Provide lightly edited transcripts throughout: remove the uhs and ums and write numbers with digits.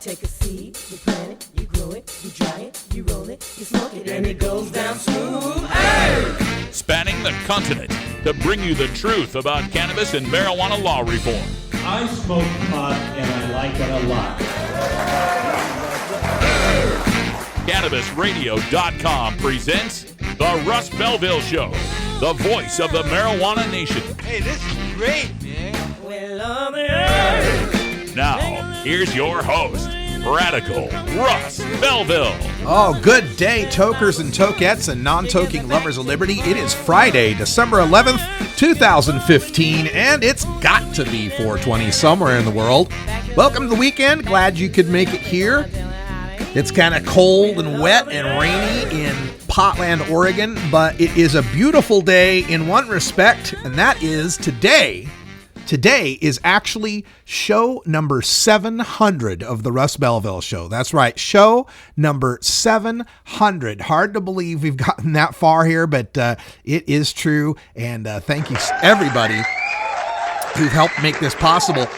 take a seed, you plant it, you grow it, you dry it, you roll it, you smoke it, and it goes down smooth. Hey! Spanning the continent to bring you the truth about cannabis and marijuana law reform. I smoke pot and I like it a lot. CannabisRadio.com presents The Russ Belville Show, the voice of the marijuana nation. Hey, this is great, man. Well, on the earth. Now, here's your host, Radical Russ Belville. Oh, good day, tokers and tokettes and non-toking lovers of liberty. It is Friday, December 11th, 2015, and it's got to be 420 somewhere in the world. Welcome to the weekend. Glad you could make it here. It's kind of cold and wet and rainy in Portland, Oregon, but it is a beautiful day in one respect, and that is today. Today is actually show number 700 of the Russ Belville Show. That's right, show number 700. Hard to believe we've gotten that far here, but it is true. And thank you, everybody who've helped make this possible.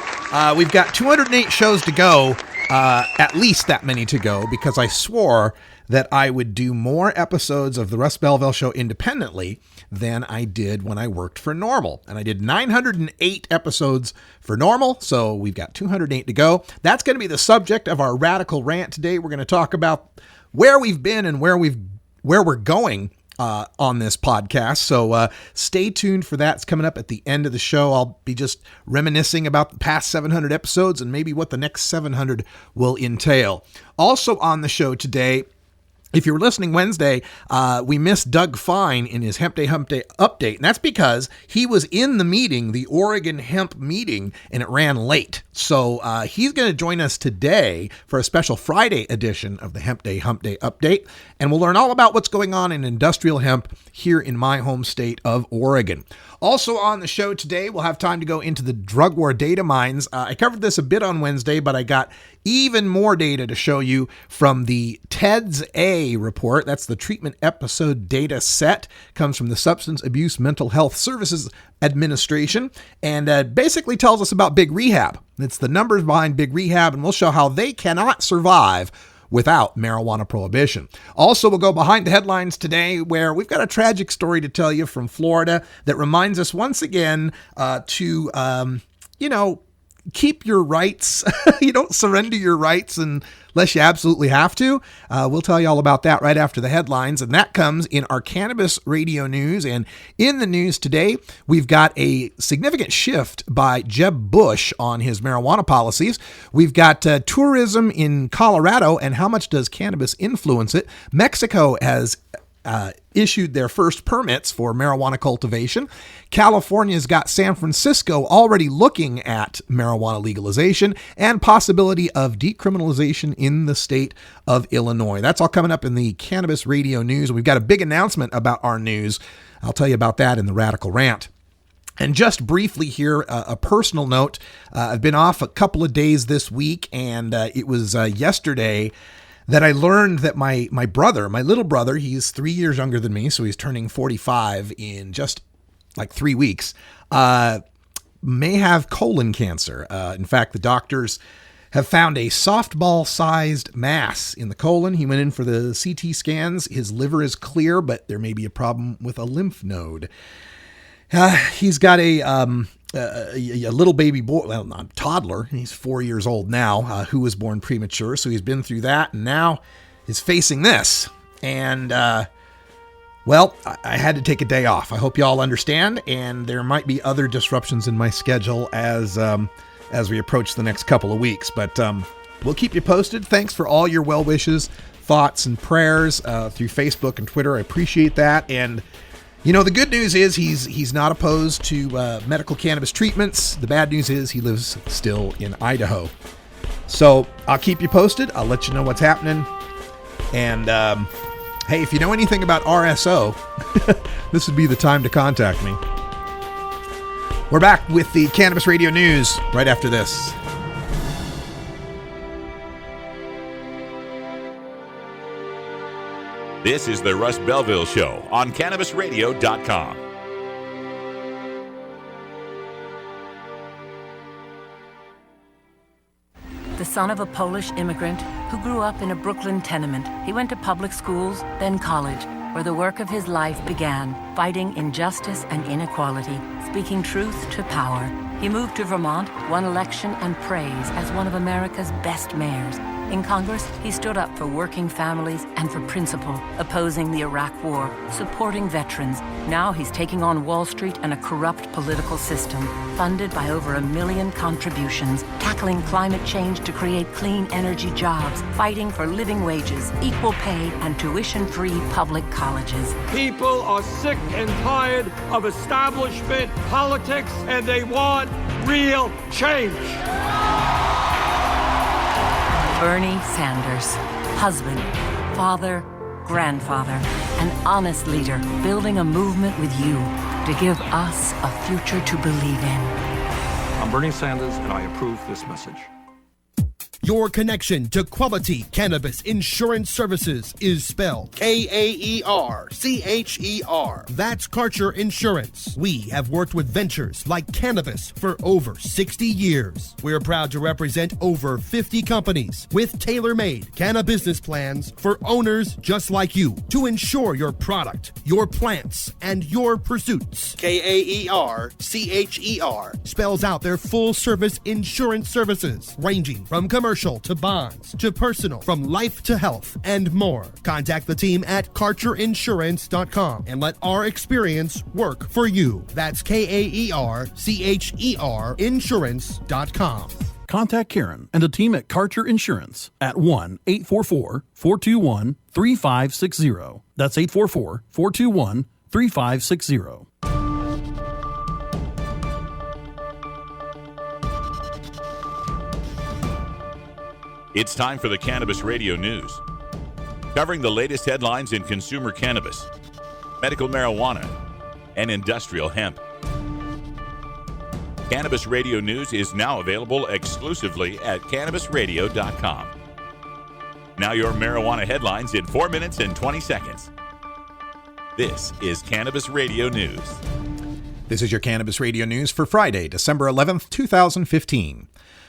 We've got 208 shows to go, at least that many to go, because I swore that I would do more episodes of the Russ Belville Show independently than I did when I worked for Normal. And I did 908 episodes for Normal, so we've got 208 to go. That's going to be the subject of our Radical Rant today. We're going to talk about where we've been and where we're going on this podcast. So stay tuned for that. It's coming up at the end of the show. I'll be just reminiscing about the past 700 episodes and maybe what the next 700 will entail. Also on the show today, if you were listening Wednesday, we missed Doug Fine in his Hemp Day update, and that's because he was in the meeting, the Oregon Hemp meeting, and it ran late. So he's going to join us today for a special Friday edition of the Hemp Day update, and we'll learn all about what's going on in industrial hemp here in my home state of Oregon. Also on the show today, we'll have time to go into the drug war data mines. I covered this a bit on Wednesday, but I got even more data to show you from the TEDS-A report. That's the treatment episode data set. Comes from the Substance Abuse Mental Health Services Administration, and basically tells us about Big Rehab. It's the numbers behind Big Rehab, and we'll show how they cannot survive without marijuana prohibition. Also, we'll go behind the headlines today, where we've got a tragic story to tell you from Florida that reminds us once again to keep your rights. You don't surrender your rights unless you absolutely have to. We'll tell you all about that right after the headlines, and that comes in our cannabis radio news. And in the news today, we've got a significant shift by Jeb Bush on his marijuana policies. We've got tourism in Colorado, and how much does cannabis influence it? Mexico has issued their first permits for marijuana cultivation. California's got San Francisco already looking at marijuana legalization and possibility of decriminalization in the state of Illinois. That's all coming up in the Cannabis Radio News. We've got a big announcement about our news. I'll tell you about that in the Radical Rant. And just briefly here, a personal note. I've been off a couple of days this week, and it was yesterday that I learned that my little brother, he's 3 years younger than me, so he's turning 45 in just like 3 weeks, may have colon cancer. In fact, the doctors have found a softball-sized mass in the colon. He went in for the CT scans. His liver is clear, but there may be a problem with a lymph node. He's got a little baby boy, well, not toddler, he's 4 years old now, who was born premature. So he's been through that and now is facing this. And, I had to take a day off. I hope you all understand. And there might be other disruptions in my schedule as we approach the next couple of weeks. But we'll keep you posted. Thanks for all your well wishes, thoughts, and prayers through Facebook and Twitter. I appreciate that. And the good news is he's not opposed to medical cannabis treatments. The bad news is he lives still in Idaho. So I'll keep you posted. I'll let you know what's happening. And hey, if you know anything about RSO, this would be the time to contact me. We're back with the Cannabis Radio News right after this. This is the Russ Belville Show on CannabisRadio.com. The son of a Polish immigrant who grew up in a Brooklyn tenement, he went to public schools, then college, where the work of his life began, fighting injustice and inequality, speaking truth to power. He moved to Vermont, won election and praise as one of America's best mayors. In Congress, he stood up for working families and for principle, opposing the Iraq War, supporting veterans. Now he's taking on Wall Street and a corrupt political system, funded by over 1 million contributions, tackling climate change to create clean energy jobs, fighting for living wages, equal pay, and tuition-free public colleges. People are sick and tired of establishment politics, and they want real change. Bernie Sanders, husband, father, grandfather, an honest leader, building a movement with you to give us a future to believe in. I'm Bernie Sanders, and I approve this message. Your connection to quality cannabis insurance services is spelled Kaercher. That's Karcher Insurance. We have worked with ventures like cannabis for over 60 years. We're proud to represent over 50 companies with tailor-made cannabis plans for owners just like you to insure your product, your plants, and your pursuits. Kaercher spells out their full-service insurance services ranging from commercial to bonds to personal, from life to health, and more. Contact the team at KarcherInsurance.com and let our experience work for you. That's Kaercher Insurance.com. Contact Karen and the team at Karcher Insurance at 1-844-421-3560. That's 844-421-3560. It's time for the Cannabis Radio News, covering the latest headlines in consumer cannabis, medical marijuana, and industrial hemp. Cannabis Radio News is now available exclusively at CannabisRadio.com. Now your marijuana headlines in 4 minutes and 20 seconds. This is Cannabis Radio News. This is your Cannabis Radio News for Friday, December 11th, 2015.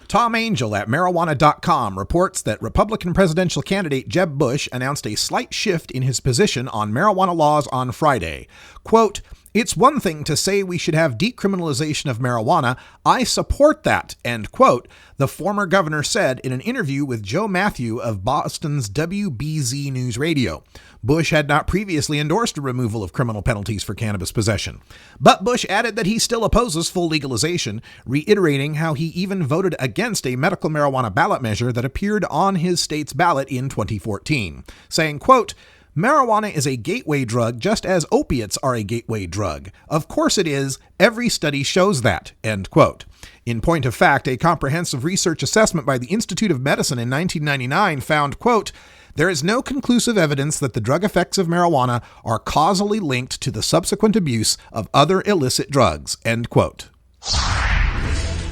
Tom Angel at marijuana.com reports that Republican presidential candidate Jeb Bush announced a slight shift in his position on marijuana laws on Friday. Quote, "It's one thing to say we should have decriminalization of marijuana. I support that," end quote, the former governor said in an interview with Joe Matthew of Boston's WBZ News Radio. Bush had not previously endorsed a removal of criminal penalties for cannabis possession. But Bush added that he still opposes full legalization, reiterating how he even voted against a medical marijuana ballot measure that appeared on his state's ballot in 2014, saying, quote, "Marijuana is a gateway drug just as opiates are a gateway drug. Of course it is. Every study shows that," end quote. In point of fact, a comprehensive research assessment by the Institute of Medicine in 1999 found, quote, "There is no conclusive evidence that the drug effects of marijuana are causally linked to the subsequent abuse of other illicit drugs," end quote.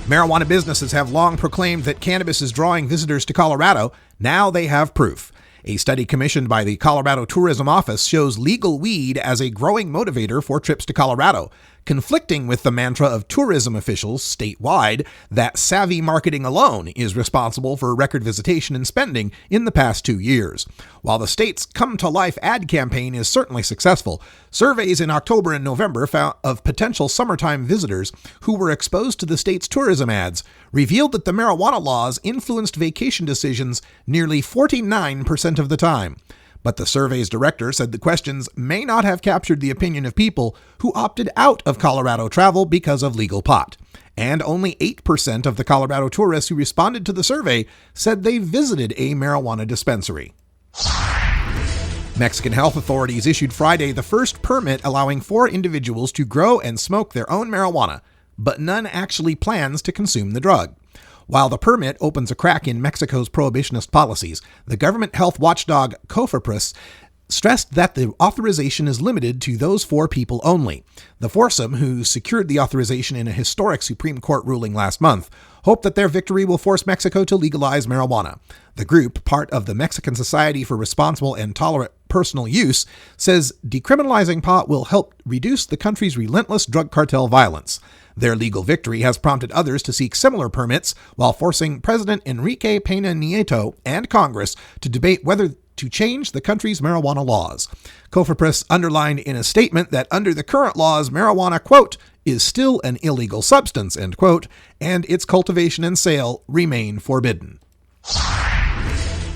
Marijuana businesses have long proclaimed that cannabis is drawing visitors to Colorado. Now they have proof. A study commissioned by the Colorado Tourism Office shows legal weed as a growing motivator for trips to Colorado, conflicting with the mantra of tourism officials statewide that savvy marketing alone is responsible for record visitation and spending in the past 2 years. While the state's Come to Life ad campaign is certainly successful, surveys in October and November found of potential summertime visitors who were exposed to the state's tourism ads revealed that the marijuana laws influenced vacation decisions nearly 49% of the time. But the survey's director said the questions may not have captured the opinion of people who opted out of Colorado travel because of legal pot. And only 8% of the Colorado tourists who responded to the survey said they visited a marijuana dispensary. Mexican health authorities issued Friday the first permit allowing 4 individuals to grow and smoke their own marijuana, but none actually plans to consume the drug. While the permit opens a crack in Mexico's prohibitionist policies, the government health watchdog COFEPRIS stressed that the authorization is limited to those 4 people only. The foursome, who secured the authorization in a historic Supreme Court ruling last month, hope that their victory will force Mexico to legalize marijuana. The group, part of the Mexican Society for Responsible and Tolerant Personal Use, says decriminalizing pot will help reduce the country's relentless drug cartel violence. Their legal victory has prompted others to seek similar permits, while forcing President Enrique Peña Nieto and Congress to debate whether to change the country's marijuana laws. COFEPRIS underlined in a statement that under the current laws, marijuana, quote, is still an illegal substance, end quote, and its cultivation and sale remain forbidden.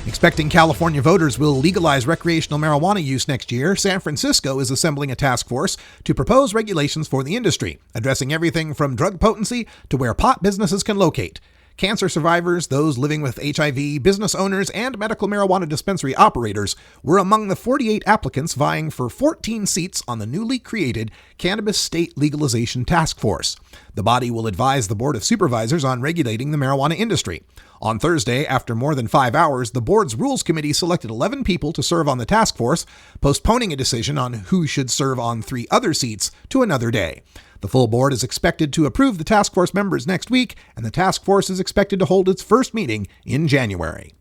Expecting California voters will legalize recreational marijuana use next year, San Francisco is assembling a task force to propose regulations for the industry, addressing everything from drug potency to where pot businesses can locate. Cancer survivors, those living with HIV, business owners, and medical marijuana dispensary operators were among the 48 applicants vying for 14 seats on the newly created Cannabis State Legalization Task Force. The body will advise the Board of Supervisors on regulating the marijuana industry. On Thursday, after more than 5 hours, the board's Rules Committee selected 11 people to serve on the task force, postponing a decision on who should serve on 3 other seats to another day. The full board is expected to approve the task force members next week, and the task force is expected to hold its first meeting in January.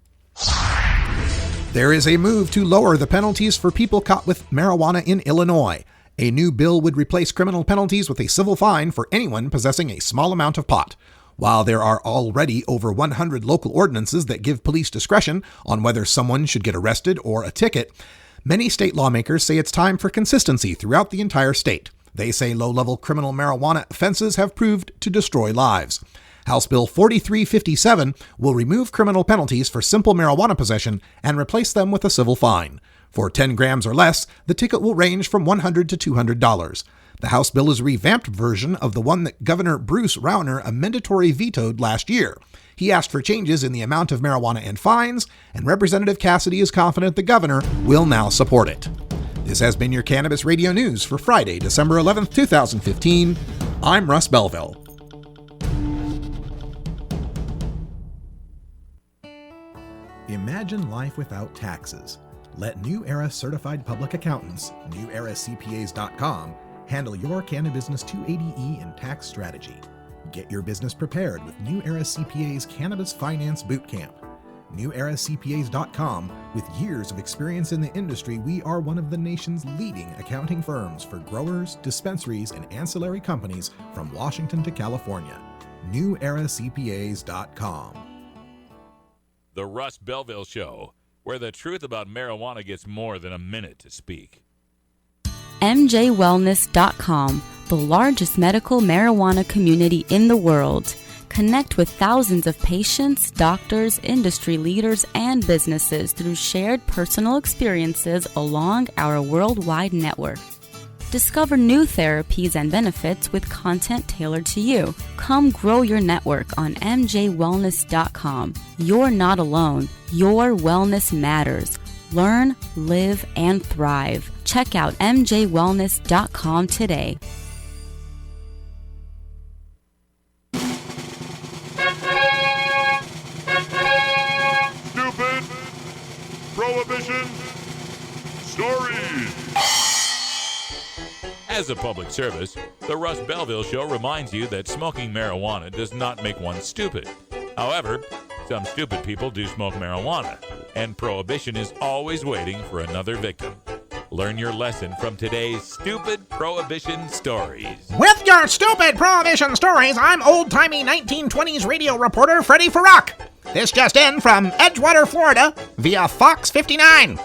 There is a move to lower the penalties for people caught with marijuana in Illinois. A new bill would replace criminal penalties with a civil fine for anyone possessing a small amount of pot. While there are already over 100 local ordinances that give police discretion on whether someone should get arrested or a ticket, many state lawmakers say it's time for consistency throughout the entire state. They say low-level criminal marijuana offenses have proved to destroy lives. House Bill 4357 will remove criminal penalties for simple marijuana possession and replace them with a civil fine. For 10 grams or less, the ticket will range from $100 to $200. The House bill is a revamped version of the one that Governor Bruce Rauner amendatory vetoed last year. He asked for changes in the amount of marijuana and fines, and Representative Cassidy is confident the governor will now support it. This has been your Cannabis Radio News for Friday, December 11th, 2015. I'm Russ Belville. Imagine life without taxes. Let New Era Certified Public Accountants, NewEraCPAs.com, handle your Cannabusiness 280E and tax strategy. Get your business prepared with New Era CPA's Cannabis Finance Bootcamp. NewEraCPAs.com. With years of experience in the industry, we are one of the nation's leading accounting firms for growers, dispensaries, and ancillary companies from Washington to California. NewEraCPAs.com. The Russ Belville Show, where the truth about marijuana gets more than a minute to speak. MJWellness.com, the largest medical marijuana community in the world. Connect with thousands of patients, doctors, industry leaders, and businesses through shared personal experiences along our worldwide network. Discover new therapies and benefits with content tailored to you. Come grow your network on MJWellness.com. You're not alone. Your wellness matters. Learn, live, and thrive. Check out MJWellness.com today. Stupid Prohibition Stories. As a public service, the Russ Belville Show reminds you that smoking marijuana does not make one stupid. However, some stupid people do smoke marijuana, and prohibition is always waiting for another victim. Learn your lesson from today's Stupid Prohibition Stories. With your Stupid Prohibition Stories, I'm old-timey 1920s radio reporter Freddie Farrakh. This just in from Edgewater, Florida, via Fox 59.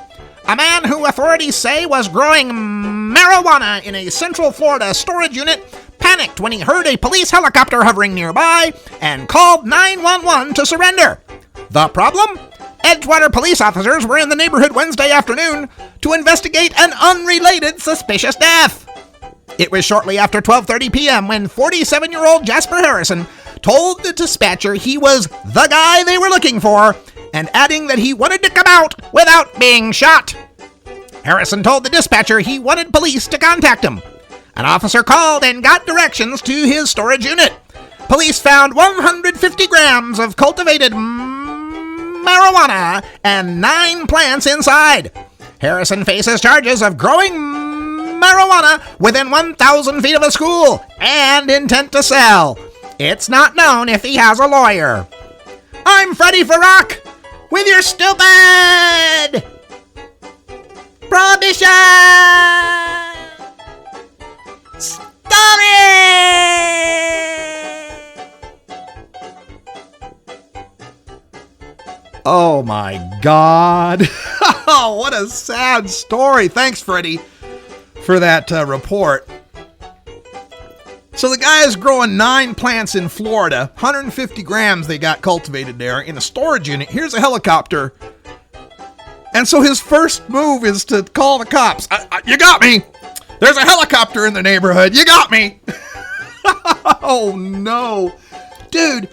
A man who authorities say was growing marijuana in a Central Florida storage unit panicked when he heard a police helicopter hovering nearby and called 911 to surrender. The problem? Edgewater police officers were in the neighborhood Wednesday afternoon to investigate an unrelated suspicious death. It was shortly after 12:30 p.m. when 47-year-old Jasper Harrison told the dispatcher he was the guy they were looking for, and adding that he wanted to come out without being shot. Harrison told the dispatcher he wanted police to contact him. An officer called and got directions to his storage unit. Police found 150 grams of cultivated marijuana and 9 plants inside. Harrison faces charges of growing marijuana within 1,000 feet of a school and intent to sell. It's not known if he has a lawyer. I'm Freddie Farrock with your stupid Prohibition story! Oh my God. Oh, what a sad story. Thanks, Freddie, for that report. So the guy is growing 9 plants in Florida, 150 grams they got cultivated there in a storage unit. Here's a helicopter. And so his first move is to call the cops. You got me. There's a helicopter in the neighborhood. You got me. Oh, no. Dude,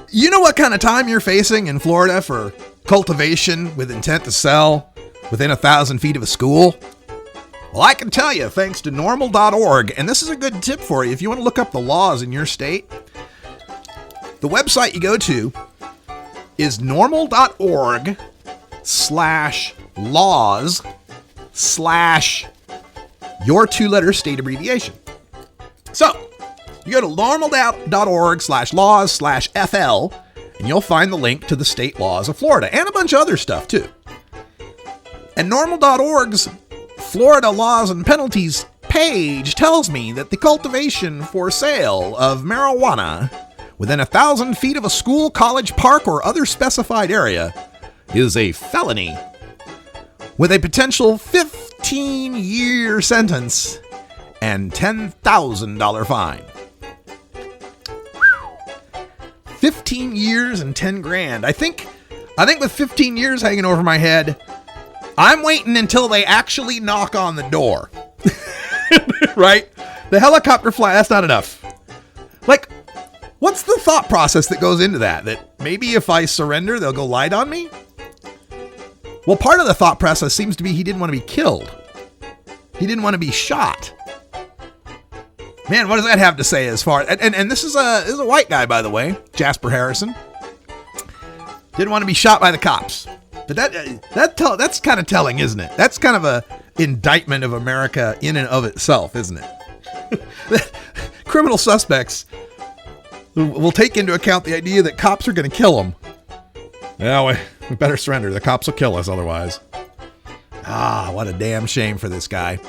you know what kind of time you're facing in Florida for cultivation with intent to sell within 1,000 feet of a school? Well, I can tell you, thanks to normal.org, and this is a good tip for you if you want to look up the laws in your state. The website you go to is normal.org/laws/ your 2-letter state abbreviation. So, you go to normal.org/laws/FL, and you'll find the link to the state laws of Florida and a bunch of other stuff too. And normal.org's Florida Laws and Penalties page tells me that the cultivation for sale of marijuana within 1,000 feet of a school, college, park, or other specified area is a felony with a potential 15-year sentence and $10,000 fine. 15 years and 10 grand. I think with 15 years hanging over my head, I'm waiting until they actually knock on the door. Right? The helicopter fly, that's not enough. Like, what's the thought process that goes into that? That maybe if I surrender, they'll go light on me? Well, part of the thought process seems to be he didn't want to be killed. He didn't want to be shot. Man, what does that have to say as far... And this is a white guy, by the way, Jasper Harrison. Didn't want to be shot by the cops. But that's kind of telling, isn't it? That's kind of a indictment of America in and of itself, isn't it? Criminal suspects will take into account the idea that cops are going to kill them. Yeah, we better surrender. The cops will kill us otherwise. What a damn shame for this guy.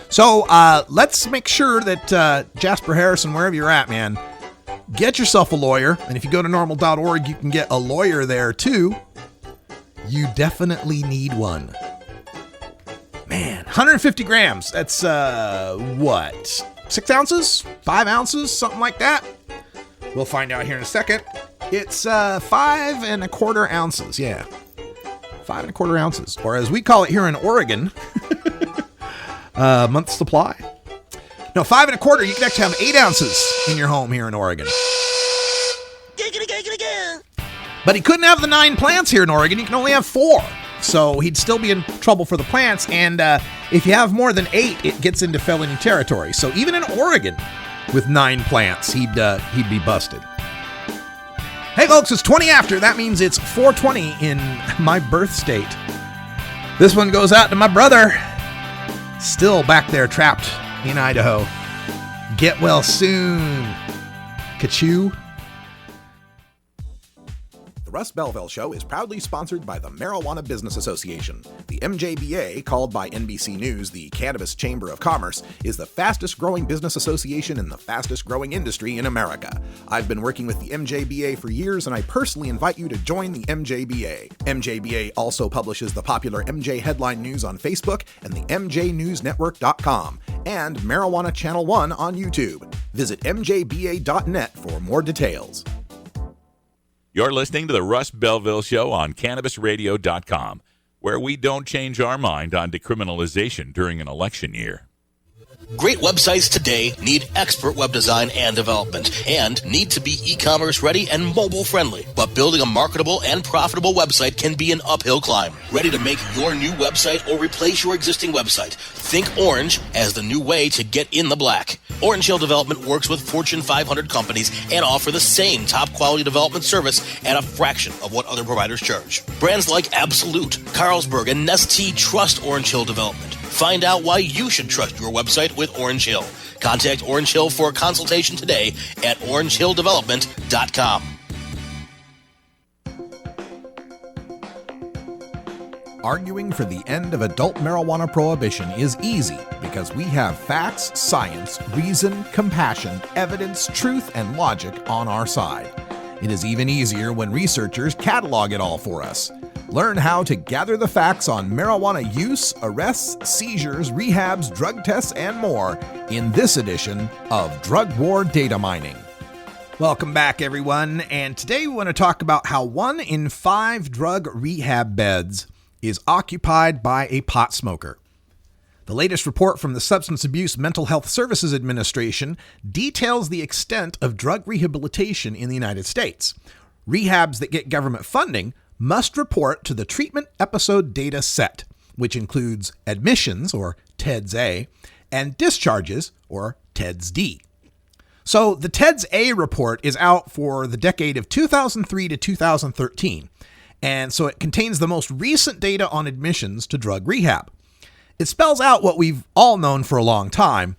So let's make sure that Jasper Harrison, wherever you're at, man, get yourself a lawyer. And if you go to normal.org, you can get a lawyer there too. You definitely need one. Man, 150 grams. That's, 6 ounces? 5 ounces? Something like that? We'll find out here in a second. It's 5 1/4 ounces. Yeah. 5 1/4 ounces. Or as we call it here in Oregon, month supply. No, 5 1/4. You can actually have 8 ounces in your home here in Oregon. But he couldn't have the 9 plants here in Oregon. He can only have 4. So he'd still be in trouble for the plants. And if you have more than 8, it gets into felony territory. So even in Oregon, with 9 plants, he'd be busted. Hey folks, it's 20 after. That means it's 4:20 in my birth state. This one goes out to my brother, still back there trapped in Idaho. Get well soon. Ka-choo. The Russ Belville Show is proudly sponsored by the Marijuana Business Association. The MJBA, called by NBC News the Cannabis Chamber of Commerce, is the fastest growing business association in the fastest growing industry in America. I've been working with the MJBA for years, and I personally invite you to join the MJBA. MJBA also publishes the popular MJ Headline News on Facebook and the MJNewsNetwork.com and Marijuana Channel 1 on YouTube. Visit mjba.net for more details. You're listening to the Russ Belville Show on CannabisRadio.com, where we don't change our mind on decriminalization during an election year. Great websites today need expert web design and development and need to be e-commerce ready and mobile friendly. But building a marketable and profitable website can be an uphill climb. Ready to make your new website or replace your existing website? Think Orange as the new way to get in the black. Orange Hill Development works with Fortune 500 companies and offer the same top quality development service at a fraction of what other providers charge. Brands like Absolute, Carlsberg, and Nestea trust Orange Hill Development. Find out why you should trust your website with Orange Hill. Contact Orange Hill for a consultation today at orangehilldevelopment.com. Arguing for the end of adult marijuana prohibition is easy because we have facts, science, reason, compassion, evidence, truth, and logic on our side. It is even easier when researchers catalog it all for us. Learn how to gather the facts on marijuana use, arrests, seizures, rehabs, drug tests, and more in this edition of Drug War Data Mining. Welcome back, everyone, and today we want to talk about how 1 in 5 drug rehab beds is occupied by a pot smoker. The latest report from the Substance Abuse Mental Health Services Administration details the extent of drug rehabilitation in the United States. Rehabs that get government funding must report to the Treatment Episode Data Set, which includes admissions, or TEDS A, and discharges, or TEDS D. So the TEDS A report is out for the decade of 2003 to 2013. And so it contains the most recent data on admissions to drug rehab. It spells out what we've all known for a long time.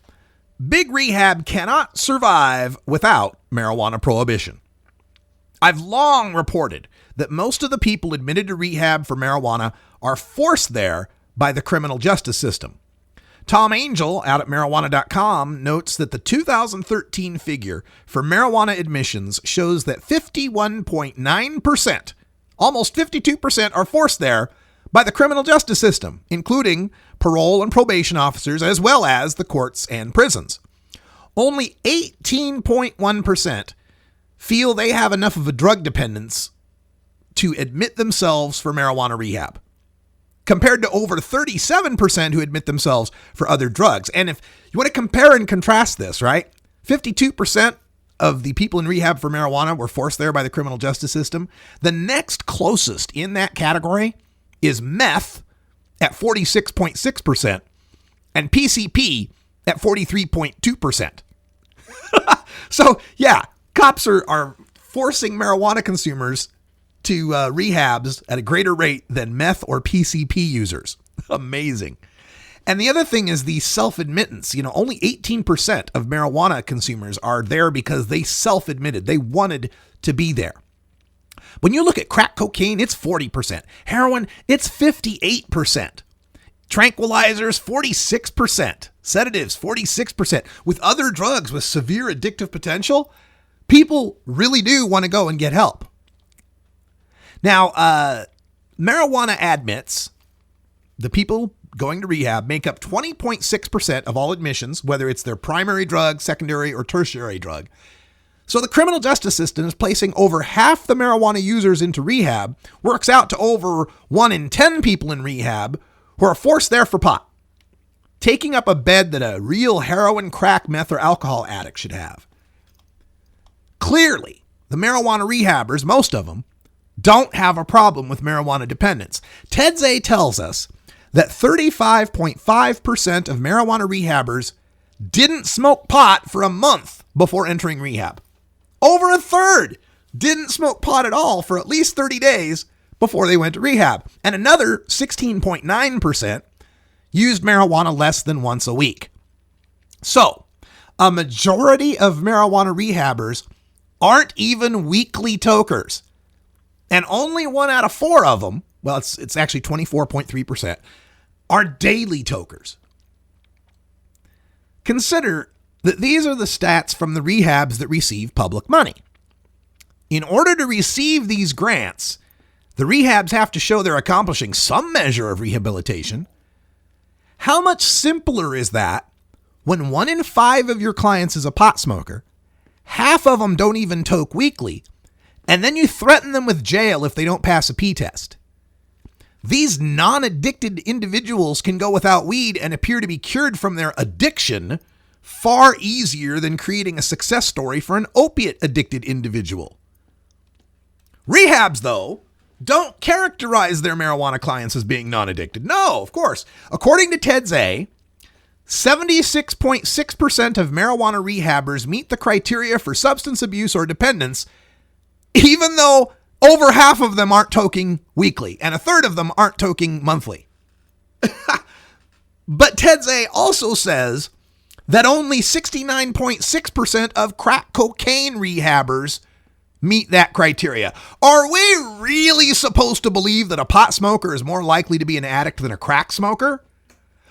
Big rehab cannot survive without marijuana prohibition. I've long reported that most of the people admitted to rehab for marijuana are forced there by the criminal justice system. Tom Angel out at marijuana.com notes that the 2013 figure for marijuana admissions shows that 51.9%, almost 52%, are forced there by the criminal justice system, including parole and probation officers, as well as the courts and prisons. Only 18.1% feel they have enough of a drug dependence to admit themselves for marijuana rehab, compared to over 37% who admit themselves for other drugs. And if you want to compare and contrast this, right? 52% of the people in rehab for marijuana were forced there by the criminal justice system. The next closest in that category is meth at 46.6% and PCP at 43.2%. So yeah, cops are forcing marijuana consumers to rehabs at a greater rate than meth or PCP users. Amazing. And the other thing is the self-admittance. Only 18% of marijuana consumers are there because they self-admitted. They wanted to be there. When you look at crack cocaine, it's 40%. Heroin, it's 58%. Tranquilizers, 46%. Sedatives, 46%. With other drugs with severe addictive potential, people really do want to go and get help. Now, marijuana admits, the people going to rehab make up 20.6% of all admissions, whether it's their primary drug, secondary, or tertiary drug. So the criminal justice system is placing over half the marijuana users into rehab, works out to over 1 in 10 people in rehab who are forced there for pot, taking up a bed that a real heroin, crack, meth, or alcohol addict should have. Clearly, the marijuana rehabbers, most of them, don't have a problem with marijuana dependence. TEDS A tells us that 35.5% of marijuana rehabbers didn't smoke pot for a month before entering rehab. Over a third didn't smoke pot at all for at least 30 days before they went to rehab. And another 16.9% used marijuana less than once a week. So, a majority of marijuana rehabbers aren't even weekly tokers. And only 1 out of 4 of them, well, it's actually 24.3%, are daily tokers. Consider that these are the stats from the rehabs that receive public money. In order to receive these grants, the rehabs have to show they're accomplishing some measure of rehabilitation. How much simpler is that when 1 in 5 of your clients is a pot smoker, half of them don't even toke weekly, and then you threaten them with jail if they don't pass a P test? These non-addicted individuals can go without weed and appear to be cured from their addiction far easier than creating a success story for an opiate-addicted individual. Rehabs, though, don't characterize their marijuana clients as being non-addicted. No, of course. According to TEDS A, 76.6% of marijuana rehabbers meet the criteria for substance abuse or dependence, even though over half of them aren't toking weekly and a third of them aren't toking monthly. But Ted Zay also says that only 69.6% of crack cocaine rehabbers meet that criteria. Are we really supposed to believe that a pot smoker is more likely to be an addict than a crack smoker?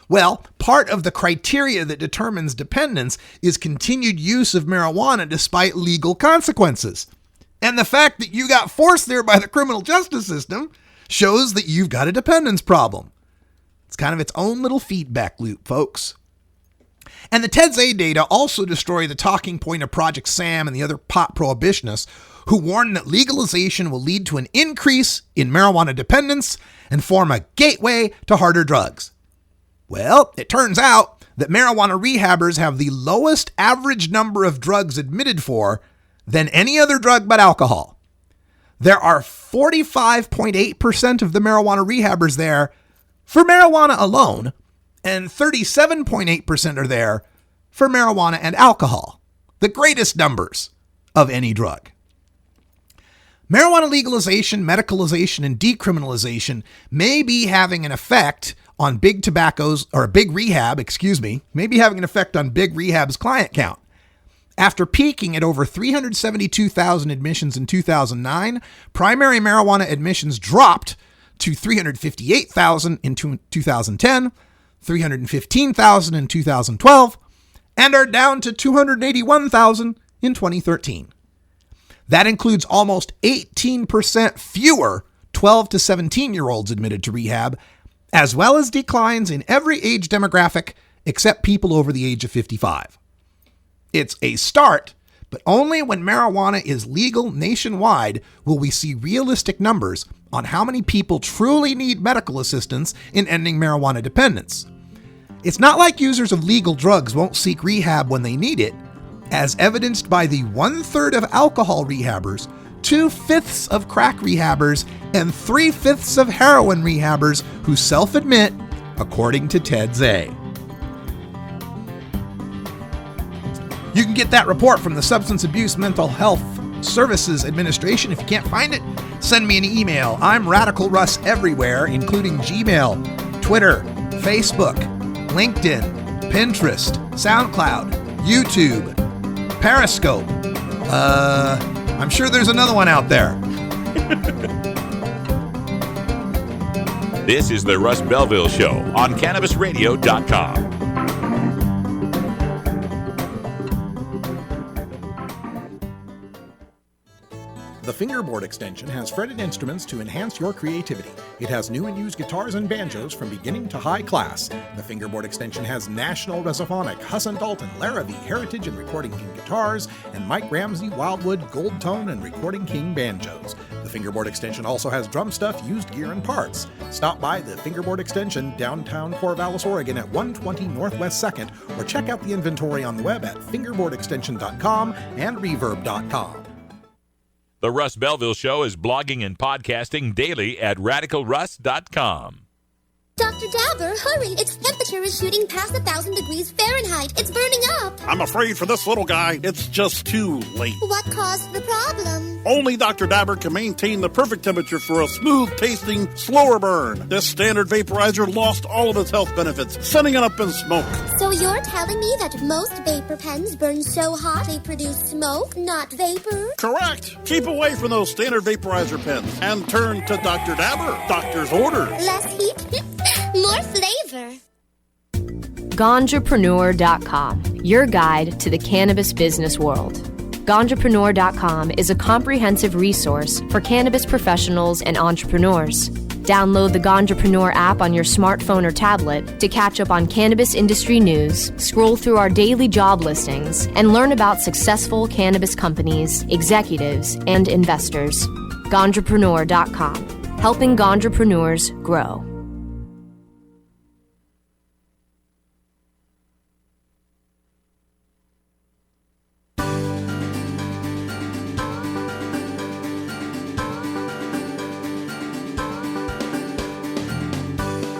Well, part of the criteria that determines dependence is continued use of marijuana despite legal consequences. And the fact that you got forced there by the criminal justice system shows that you've got a dependence problem. It's kind of its own little feedback loop, folks. And the Ted Zay data also destroy the talking point of Project Sam and the other pot prohibitionists who warn that legalization will lead to an increase in marijuana dependence and form a gateway to harder drugs. Well, it turns out that marijuana rehabbers have the lowest average number of drugs admitted for than any other drug but alcohol. There are 45.8% of the marijuana rehabbers there for marijuana alone, and 37.8% are there for marijuana and alcohol, the greatest numbers of any drug. Marijuana legalization, medicalization, and decriminalization may be having an effect on big rehab, may be having an effect on big rehab's client count. After peaking at over 372,000 admissions in 2009, primary marijuana admissions dropped to 358,000 in 2010, 315,000 in 2012, and are down to 281,000 in 2013. That includes almost 18% fewer 12 to 17-year-olds admitted to rehab, as well as declines in every age demographic except people over the age of 55. It's a start, but only when marijuana is legal nationwide will we see realistic numbers on how many people truly need medical assistance in ending marijuana dependence. It's not like users of legal drugs won't seek rehab when they need it, as evidenced by the 1/3 of alcohol rehabbers, 2/5 of crack rehabbers, and 3/5 of heroin rehabbers who self-admit, according to Ted Zay. You can get that report from the Substance Abuse Mental Health Services Administration. If you can't find it, send me an email. I'm Radical Russ everywhere, including Gmail, Twitter, Facebook, LinkedIn, Pinterest, SoundCloud, YouTube, Periscope. I'm sure there's another one out there. This is the Russ Belville Show on CannabisRadio.com. The Fingerboard extension has fretted instruments to enhance your creativity. It has new and used guitars and banjos from beginning to high class. The Fingerboard extension has National Resophonic, Husson Dalton, Larrabee, Heritage and Recording King guitars, and Mike Ramsey, Wildwood, Gold Tone, and Recording King banjos. The Fingerboard extension also has drum stuff, used gear, and parts. Stop by the Fingerboard extension, downtown Corvallis, Oregon at 120 Northwest 2nd, or check out the inventory on the web at fingerboardextension.com and reverb.com. The Russ Belville Show is blogging and podcasting daily at RadicalRuss.com. Dr. Dabber, hurry! Its temperature is shooting past 1,000 degrees Fahrenheit. It's burning up. I'm afraid for this little guy, it's just too late. What caused the problem? Only Dr. Dabber can maintain the perfect temperature for a smooth-tasting, slower burn. This standard vaporizer lost all of its health benefits, sending it up in smoke. So you're telling me that most vapor pens burn so hot they produce smoke, not vapor? Correct. Keep away from those standard vaporizer pens and turn to Dr. Dabber. Doctor's orders. Less heat, more flavor. Ganjapreneur.com, your guide to the cannabis business world. Ganjapreneur.com is a comprehensive resource for cannabis professionals and entrepreneurs. Download the Ganjapreneur app on your smartphone or tablet to catch up on cannabis industry news, scroll through our daily job listings, and learn about successful cannabis companies, executives, and investors. Ganjapreneur.com, helping Ganjapreneurs grow.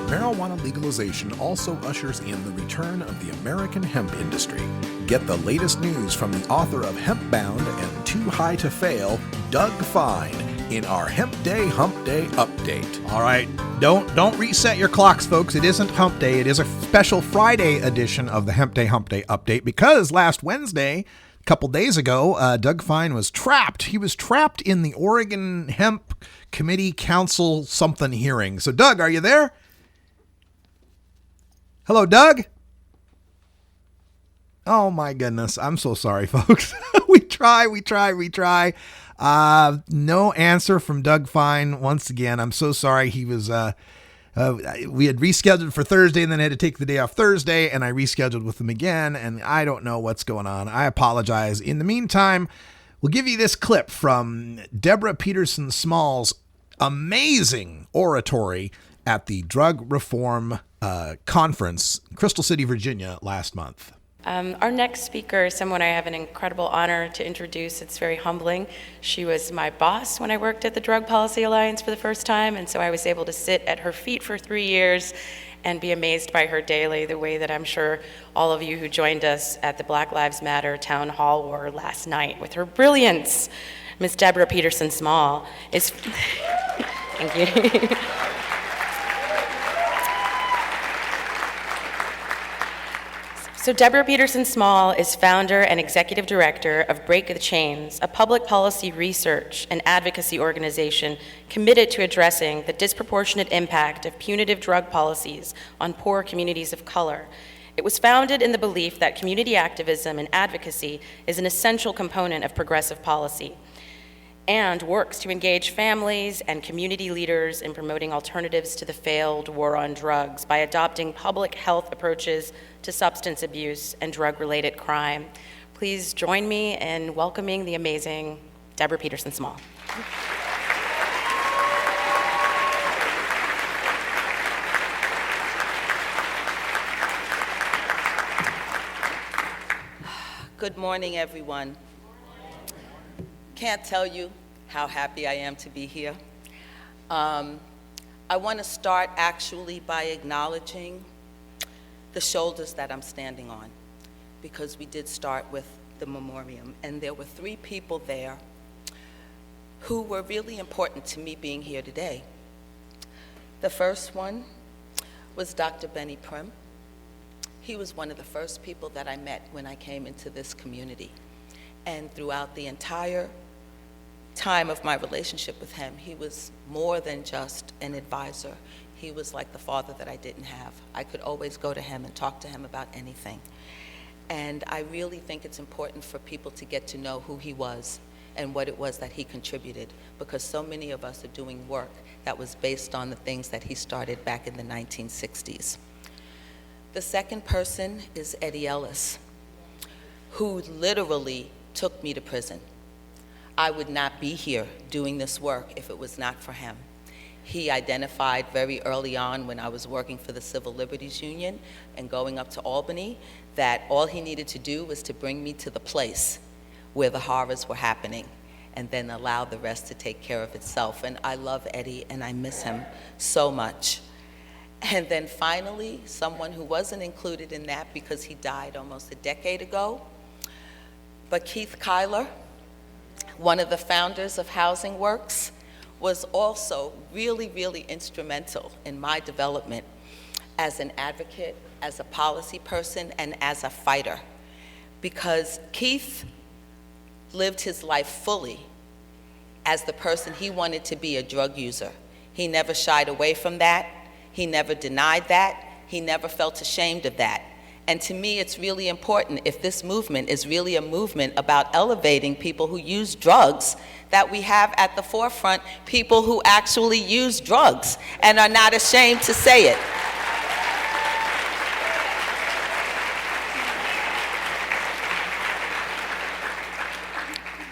Marijuana legalization also ushers in the return of the American hemp industry. Get the latest news from the author of Hempbound and Too High to Fail, Doug Fine, in our Hemp Day update. All right, don't reset your clocks, folks. It isn't Hump Day. It is a special Friday edition of the Hemp Day update, because last Wednesday, a couple days ago, Doug Fine was trapped. He was trapped in the Oregon Hemp Committee Council something hearing. So, Doug, are you there? Hello, Doug? Oh, my goodness. I'm so sorry, folks. We try. No answer from Doug Fine once again. I'm so sorry. He was, we had rescheduled for Thursday and then had to take the day off Thursday, and I rescheduled with him again, and I don't know what's going on. I apologize. In the meantime, we'll give you this clip from Deborah Peterson Small's amazing oratory at the Drug Reform Conference, Crystal City, Virginia, last month. Our next speaker is someone I have an incredible honor to introduce. It's very humbling. She was my boss when I worked at the Drug Policy Alliance for the first time, and so I was able to sit at her feet for 3 years and be amazed by her daily, the way that I'm sure all of you who joined us at the Black Lives Matter town hall were last night with her brilliance. Miss Deborah Peterson Small is... Thank you. So Deborah Peterson Small is founder and executive director of Break the Chains, a public policy research and advocacy organization committed to addressing the disproportionate impact of punitive drug policies on poor communities of color. It was founded in the belief that community activism and advocacy is an essential component of progressive policy, and works to engage families and community leaders in promoting alternatives to the failed war on drugs by adopting public health approaches to substance abuse and drug-related crime. Please join me in welcoming the amazing Deborah Peterson Small. Good morning, everyone. Can't tell you how happy I am to be here. I want to start actually by acknowledging the shoulders that I'm standing on, because we did start with the memoriam, and there were 3 people there who were really important to me being here today. The first one was Dr. Benny Prim. He was one of the first people that I met when I came into this community. And throughout the entire time of my relationship with him, he was more than just an advisor. He was like the father that I didn't have. I could always go to him and talk to him about anything. And I really think it's important for people to get to know who he was and what it was that he contributed, because so many of us are doing work that was based on the things that he started back in the 1960s. The second person is Eddie Ellis, who literally took me to prison. I would not be here doing this work if it was not for him. He identified very early on, when I was working for the Civil Liberties Union and going up to Albany, that all he needed to do was to bring me to the place where the horrors were happening, and then allow the rest to take care of itself. And I love Eddie, and I miss him so much. And then finally, someone who wasn't included in that because he died almost a decade ago, but Keith Kyler, one of the founders of Housing Works, was also really, really instrumental in my development as an advocate, as a policy person, and as a fighter. Because Keith lived his life fully as the person he wanted to be, a drug user. He never shied away from that. He never denied that. He never felt ashamed of that. And to me, it's really important, if this movement is really a movement about elevating people who use drugs, that we have at the forefront people who actually use drugs and are not ashamed to say it.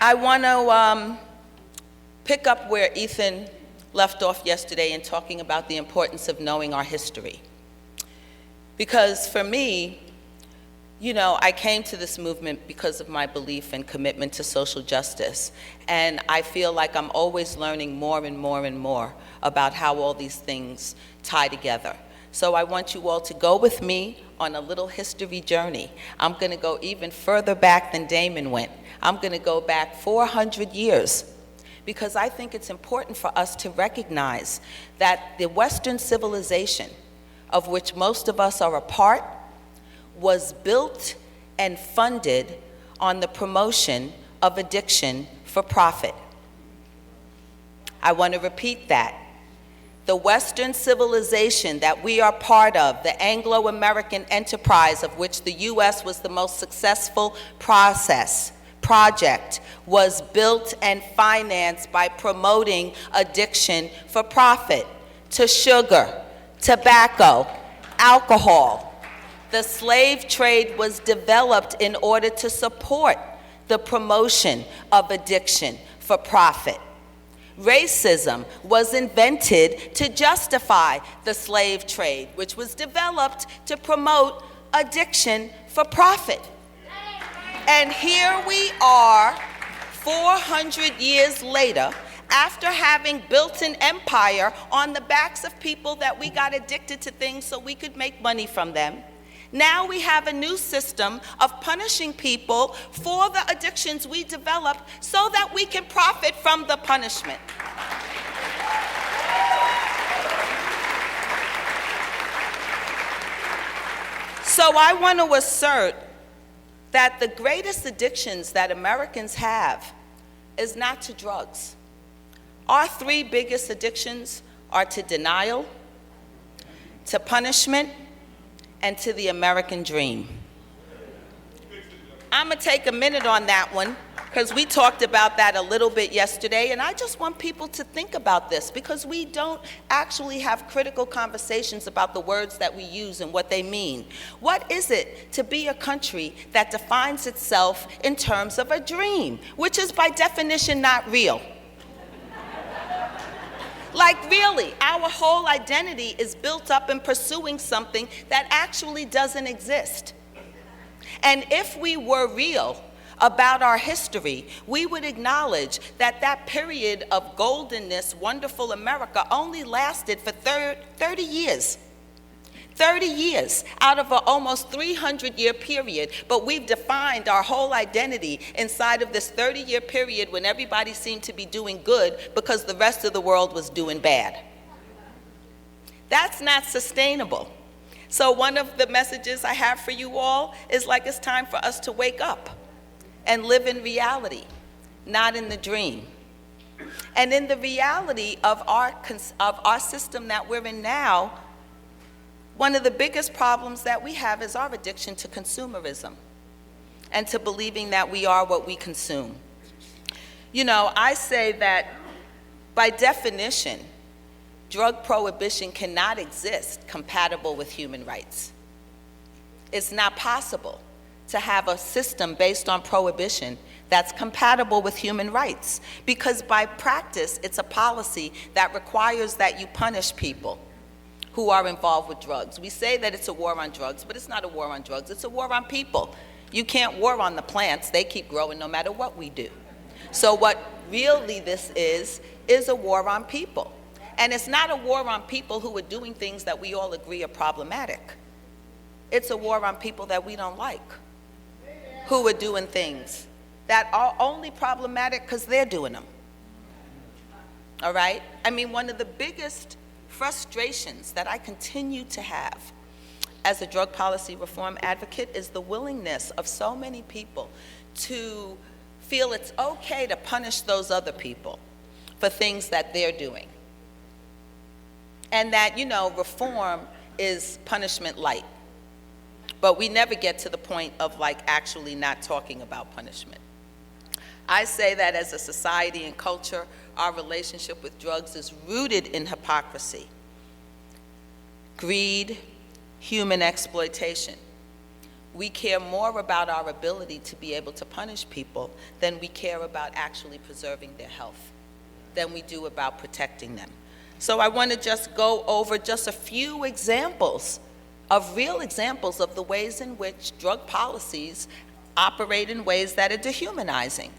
I want to pick up where Ethan left off yesterday in talking about the importance of knowing our history. Because for me, you know, I came to this movement because of my belief and commitment to social justice. And I feel like I'm always learning more and more and more about how all these things tie together. So I want you all to go with me on a little history journey. I'm going to go even further back than Damon went. I'm going to go back 400 years because I think it's important for us to recognize that the Western civilization, of which most of us are a part, was built and funded on the promotion of addiction for profit. I want to repeat that. The Western civilization that we are part of, the Anglo-American enterprise of which the U.S. was the most successful project, was built and financed by promoting addiction for profit to sugar, tobacco, alcohol. The slave trade was developed in order to support the promotion of addiction for profit. Racism was invented to justify the slave trade, which was developed to promote addiction for profit. And here we are, 400 years later, after having built an empire on the backs of people that we got addicted to things so we could make money from them. Now we have a new system of punishing people for the addictions we developed so that we can profit from the punishment. So I want to assert that the greatest addictions that Americans have is not to drugs. Our three biggest addictions are to denial, to punishment, and to the American dream. I'm gonna take a minute on that one because we talked about that a little bit yesterday, and I just want people to think about this because we don't actually have critical conversations about the words that we use and what they mean. What is it to be a country that defines itself in terms of a dream, which is by definition not real? Like really, our whole identity is built up in pursuing something that actually doesn't exist. And if we were real about our history, we would acknowledge that that period of goldenness, wonderful America, only lasted for 30 years. 30 years out of an almost 300-year period, but we've defined our whole identity inside of this 30-year period when everybody seemed to be doing good because the rest of the world was doing bad. That's not sustainable. So one of the messages I have for you all is like it's time for us to wake up and live in reality, not in the dream. And in the reality of our system that we're in now, one of the biggest problems that we have is our addiction to consumerism and to believing that we are what we consume. You know, I say that by definition, drug prohibition cannot exist compatible with human rights. It's not possible to have a system based on prohibition that's compatible with human rights because by practice, it's a policy that requires that you punish people who are involved with drugs. We say that it's a war on drugs, but it's not a war on drugs, it's a war on people. You can't war on the plants, they keep growing no matter what we do. So what really this is a war on people. And it's not a war on people who are doing things that we all agree are problematic. It's a war on people that we don't like, who are doing things that are only problematic because they're doing them. All right? I mean, one of the biggest frustrations that I continue to have as a drug policy reform advocate is the willingness of so many people to feel it's okay to punish those other people for things that they're doing. And that, you know, reform is punishment light. But we never get to the point of like actually not talking about punishment. I say that as a society and culture, our relationship with drugs is rooted in hypocrisy, greed, human exploitation. We care more about our ability to be able to punish people than we care about actually preserving their health, than we do about protecting them. So I want to just go over just a few examples of real examples of the ways in which drug policies operate in ways that are dehumanizing.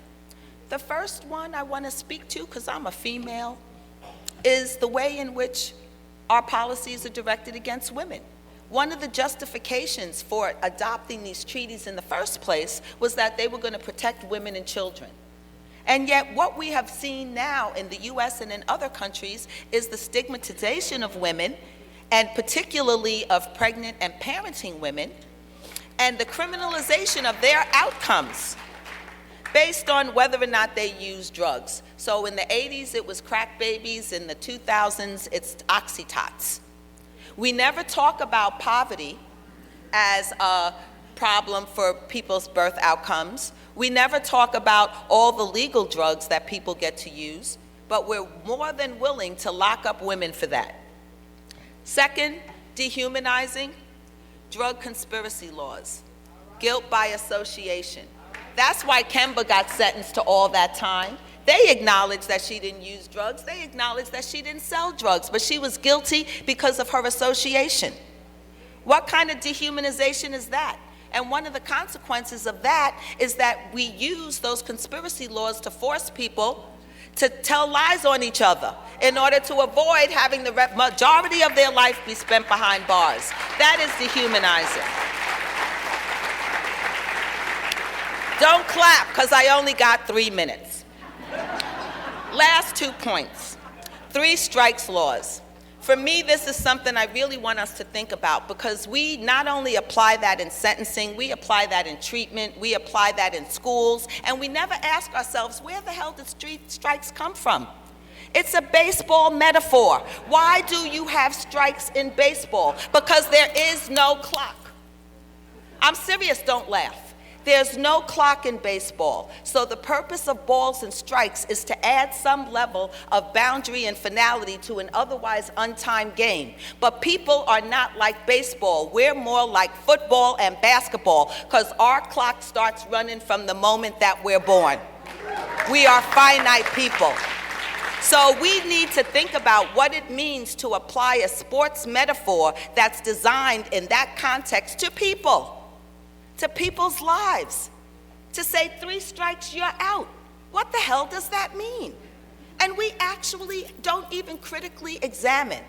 The first one I want to speak to, because I'm a female, is the way in which our policies are directed against women. One of the justifications for adopting these treaties in the first place was that they were going to protect women and children. And yet what we have seen now in the U.S. and in other countries is the stigmatization of women, and particularly of pregnant and parenting women, and the criminalization of their outcomes based on whether or not they use drugs. So in the 80s, it was crack babies. In the 2000s, it's Oxytots. We never talk about poverty as a problem for people's birth outcomes. We never talk about all the legal drugs that people get to use, but we're more than willing to lock up women for that. Second, dehumanizing, drug conspiracy laws, guilt by association. That's why Kemba got sentenced to all that time. They acknowledged that she didn't use drugs. They acknowledged that she didn't sell drugs, but she was guilty because of her association. What kind of dehumanization is that? And one of the consequences of that is that we use those conspiracy laws to force people to tell lies on each other in order to avoid having the majority of their life be spent behind bars. That is dehumanizing. Don't clap, because I only got 3 minutes. Last 2 points. 3 strikes laws. For me, this is something I really want us to think about, because we not only apply that in sentencing, we apply that in treatment, we apply that in schools, and we never ask ourselves, where the hell did strikes come from? It's a baseball metaphor. Why do you have strikes in baseball? Because there is no clock. I'm serious, don't laugh. There's no clock in baseball. So the purpose of balls and strikes is to add some level of boundary and finality to an otherwise untimed game. But people are not like baseball. We're more like football and basketball, because our clock starts running from the moment that we're born. We are finite people. So we need to think about what it means to apply a sports metaphor that's designed in that context to people. To people's lives, to say 3 strikes, you're out. What the hell does that mean? And we actually don't even critically examine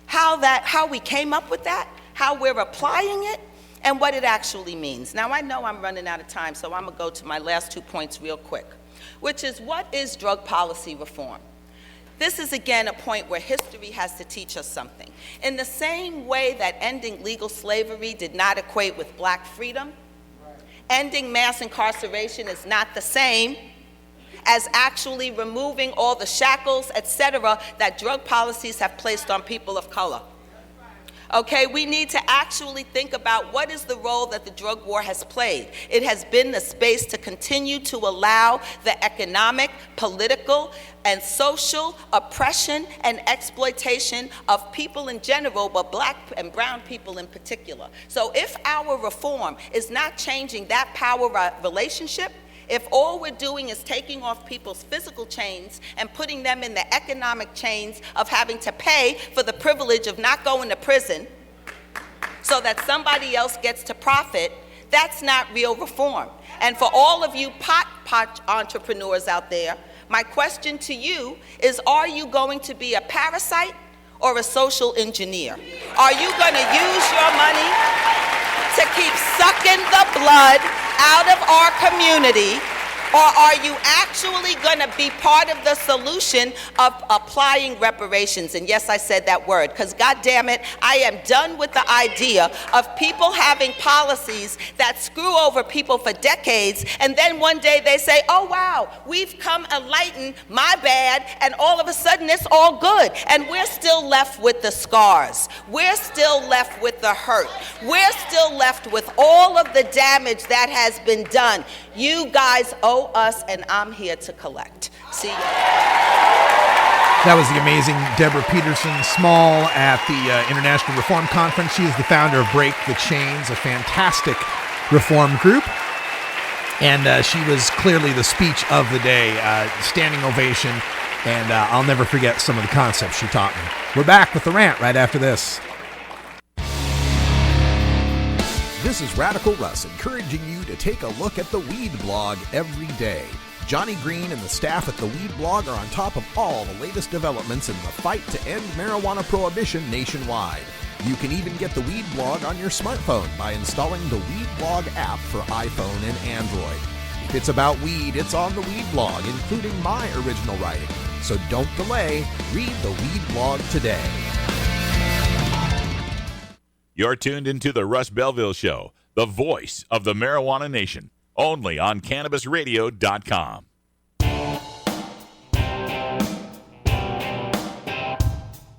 how we came up with that, how we're applying it, and what it actually means. Now, I know I'm running out of time, so I'm gonna go to my last 2 points real quick, which is, what is drug policy reform? This is, again, a point where history has to teach us something. In the same way that ending legal slavery did not equate with black freedom, ending mass incarceration is not the same as actually removing all the shackles, etc., that drug policies have placed on people of color. Okay, we need to actually think about what is the role that the drug war has played. It has been the space to continue to allow the economic, political, and social oppression and exploitation of people in general, but black and brown people in particular. So if our reform is not changing that power relationship, if all we're doing is taking off people's physical chains and putting them in the economic chains of having to pay for the privilege of not going to prison so that somebody else gets to profit, that's not real reform. And for all of you pot entrepreneurs out there, my question to you is, are you going to be a parasite or a social engineer? Are you going to use your money to keep sucking the blood out of our community, or are you actually going to be part of the solution of applying reparations? And yes, I said that word, because God damn it, I am done with the idea of people having policies that screw over people for decades, and then one day they say, oh wow, we've come enlightened, my bad, and all of a sudden it's all good. And we're still left with the scars. We're still left with the hurt. We're still left with all of the damage that has been done. You guys owe us, and I'm here to collect. See you. That was the amazing Deborah Peterson Small at the International Reform Conference. She is the founder of Break the Chains, a fantastic reform group. And she was clearly the speech of the day, standing ovation. And I'll never forget some of the concepts she taught me. We're back with The Rant right after this. This is Radical Russ encouraging you to take a look at the Weed blog every day. Johnny Green and the staff at the Weed Blog are on top of all the latest developments in the fight to end marijuana prohibition nationwide. You can even get the Weed Blog on your smartphone by installing the Weed Blog app for iPhone and Android. If it's about weed, it's on the Weed Blog, including my original writing. So don't delay. Read the Weed Blog today. You're tuned into the Russ Belville Show, the voice of the marijuana nation, only on CannabisRadio.com.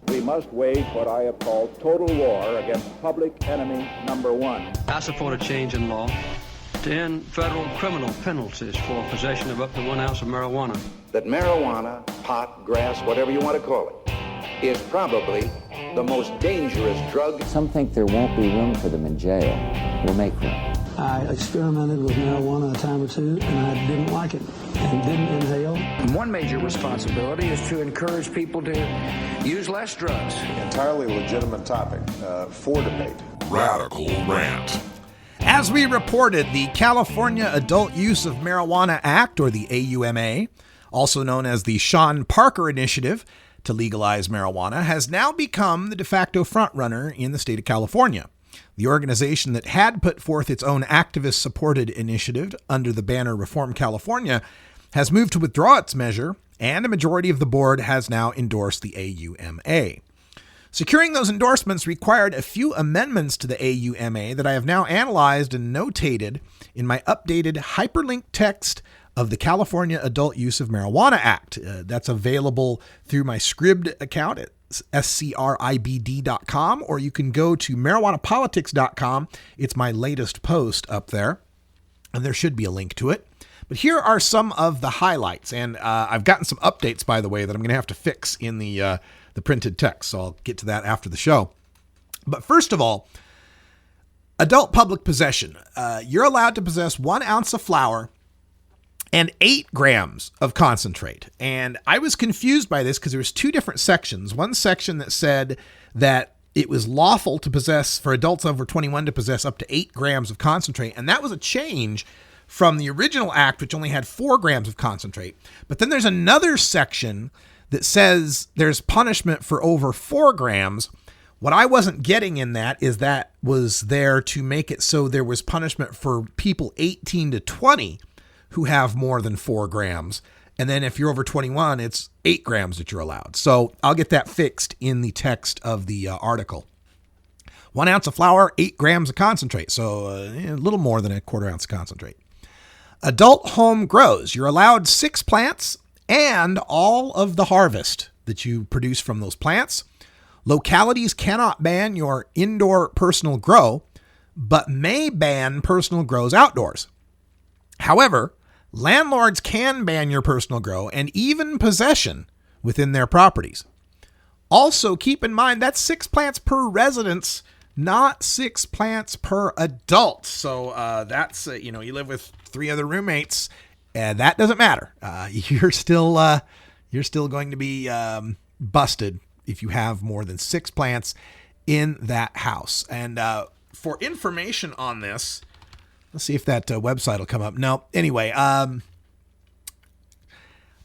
We must wage what I have called total war against public enemy number one. I support a change in law to end federal criminal penalties for possession of up to 1 ounce of marijuana. That marijuana, pot, grass, whatever you want to call it, is probably the most dangerous drug. Some think there won't be room for them in jail. We'll make room. I experimented with marijuana a time or two, and I didn't like it and didn't inhale. One major responsibility is to encourage people to use less drugs. Entirely legitimate topic for debate. Radical Rant. As we reported, the California Adult Use of Marijuana Act, or the AUMA, also known as the Sean Parker Initiative to legalize marijuana, has now become the de facto frontrunner in the state of California. The organization that had put forth its own activist-supported initiative under the banner Reform California has moved to withdraw its measure, and a majority of the board has now endorsed the AUMA. Securing those endorsements required a few amendments to the AUMA that I have now analyzed and notated in my updated hyperlinked text of the California Adult Use of Marijuana Act. That's available through my Scribd account at scribd.com, or you can go to marijuanapolitics.com. It's my latest post up there, and there should be a link to it. But here are some of the highlights, and I've gotten some updates, by the way, that I'm going to have to fix in the printed text, so I'll get to that after the show. But first of all, adult public possession. You're allowed to possess 1 ounce of flour and 8 grams of concentrate. And I was confused by this because there was 2 different sections. One section that said that it was lawful to possess, for adults over 21 to possess up to 8 grams of concentrate. And that was a change from the original act, which only had 4 grams of concentrate. But then there's another section that says there's punishment for over 4 grams. What I wasn't getting in that is that was there to make it so there was punishment for people 18 to 20 who have more than 4 grams. And then if you're over 21, it's 8 grams that you're allowed. So I'll get that fixed in the text of the article. 1 ounce of flour, 8 grams of concentrate. So a little more than a quarter ounce of concentrate. Adult home grows. You're allowed 6 plants and all of the harvest that you produce from those plants. Localities cannot ban your indoor personal grow, but may ban personal grows outdoors. However, landlords can ban your personal grow and even possession within their properties. Also, keep in mind that's 6 plants per residence, not 6 plants per adult. So that's, you live with 3 other roommates, and that doesn't matter. You're still going to be busted if you have more than 6 plants in that house. And for information on this, let's see if that website will come up. No. Anyway,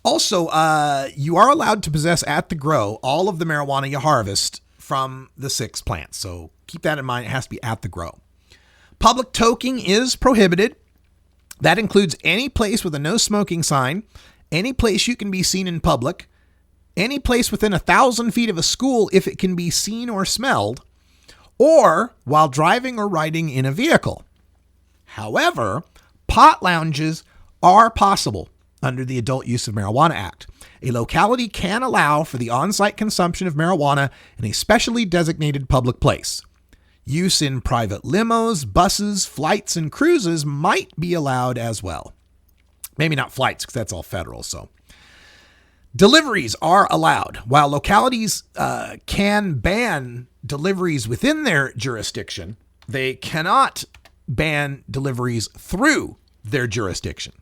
also, you are allowed to possess at the grow all of the marijuana you harvest from the 6 plants. So keep that in mind. It has to be at the grow. Public toking is prohibited. That includes any place with a no smoking sign, any place you can be seen in public, any place within 1,000 feet of a school if it can be seen or smelled, or while driving or riding in a vehicle. However, pot lounges are possible under the Adult Use of Marijuana Act. A locality can allow for the on-site consumption of marijuana in a specially designated public place. Use in private limos, buses, flights, and cruises might be allowed as well. Maybe not flights, because that's all federal. So, deliveries are allowed. While localities can ban deliveries within their jurisdiction, they cannot ban deliveries through their jurisdiction.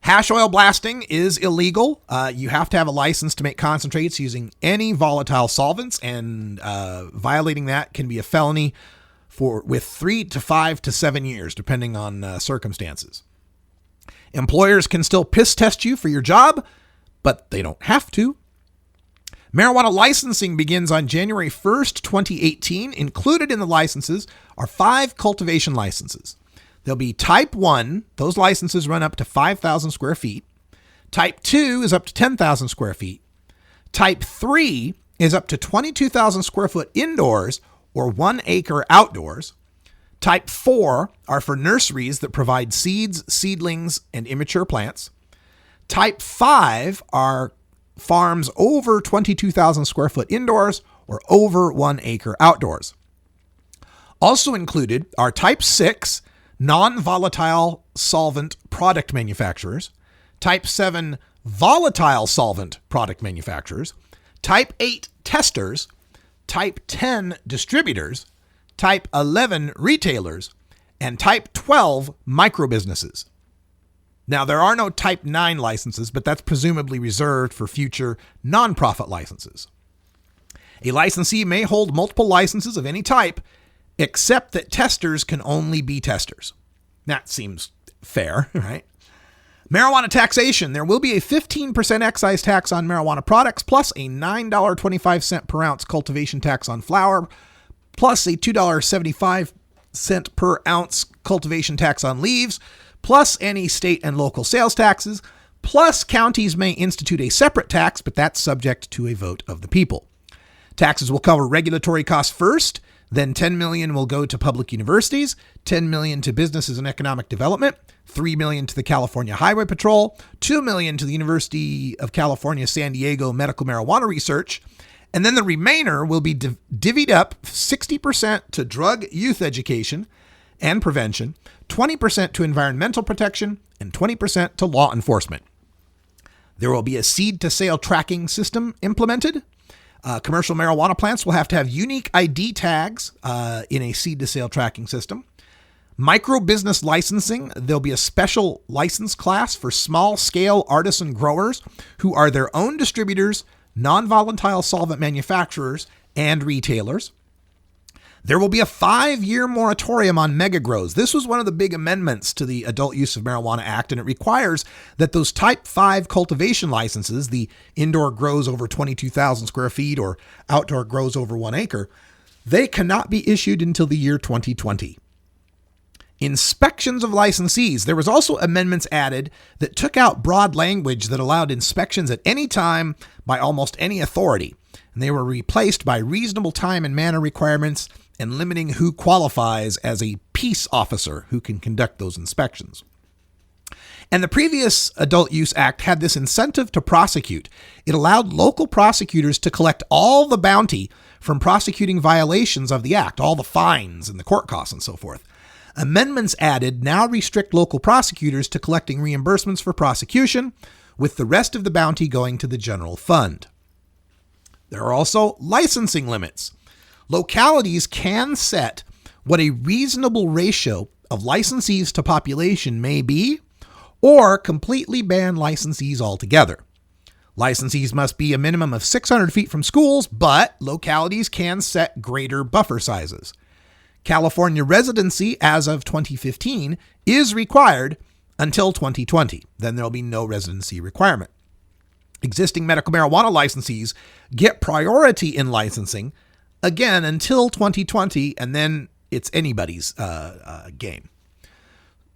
Hash oil blasting is illegal. You have to have a license to make concentrates using any volatile solvents, and violating that can be a felony with 3 to 5 to 7 years, depending on circumstances. Employers can still piss test you for your job, but they don't have to. Marijuana licensing begins on January 1st, 2018. Included in the licenses are 5 cultivation licenses. There'll be Type 1. Those licenses run up to 5,000 square feet. Type 2 is up to 10,000 square feet. Type 3 is up to 22,000 square foot indoors or 1 acre outdoors. Type 4 are for nurseries that provide seeds, seedlings, and immature plants. Type 5 are farms over 22,000 square foot indoors or over 1 acre outdoors. Also included are Type 6 non-volatile solvent product manufacturers, Type 7 volatile solvent product manufacturers, Type 8 testers, Type 10 distributors, Type 11 retailers, and Type 12 microbusinesses. Now, there are no Type 9 licenses, but that's presumably reserved for future nonprofit licenses. A licensee may hold multiple licenses of any type, except that testers can only be testers. That seems fair, right? Marijuana taxation. There will be a 15% excise tax on marijuana products, plus a $9.25 per ounce cultivation tax on flower, plus a $2.75 per ounce cultivation tax on leaves, plus any state and local sales taxes, plus counties may institute a separate tax, but that's subject to a vote of the people. Taxes will cover regulatory costs first, then $10 million will go to public universities, $10 million to businesses and economic development, $3 million to the California Highway Patrol, $2 million to the University of California, San Diego Medical Marijuana Research, and then the remainder will be divvied up 60% to drug youth education and prevention, 20% to environmental protection, and 20% to law enforcement. There will be a seed-to-sale tracking system implemented. Commercial marijuana plants will have to have unique ID tags in a seed-to-sale tracking system. Micro business licensing, there'll be a special license class for small-scale artisan growers who are their own distributors, non-volatile solvent manufacturers, and retailers. There will be a 5-year moratorium on mega grows. This was one of the big amendments to the Adult Use of Marijuana Act, and it requires that those Type 5 cultivation licenses, the indoor grows over 22,000 square feet or outdoor grows over 1 acre, they cannot be issued until the year 2020. Inspections of licensees. There was also amendments added that took out broad language that allowed inspections at any time by almost any authority, and they were replaced by reasonable time and manner requirements and limiting who qualifies as a peace officer who can conduct those inspections. And the previous Adult Use Act had this incentive to prosecute. It allowed local prosecutors to collect all the bounty from prosecuting violations of the act, all the fines and the court costs and so forth. Amendments added now restrict local prosecutors to collecting reimbursements for prosecution, with the rest of the bounty going to the general fund. There are also licensing limits. Localities can set what a reasonable ratio of licensees to population may be, or completely ban licensees altogether. Licensees must be a minimum of 600 feet from schools, but localities can set greater buffer sizes. California residency, as of 2015, is required until 2020. Then there'll be no residency requirement. Existing medical marijuana licensees get priority in licensing, again, until 2020, and then it's anybody's game.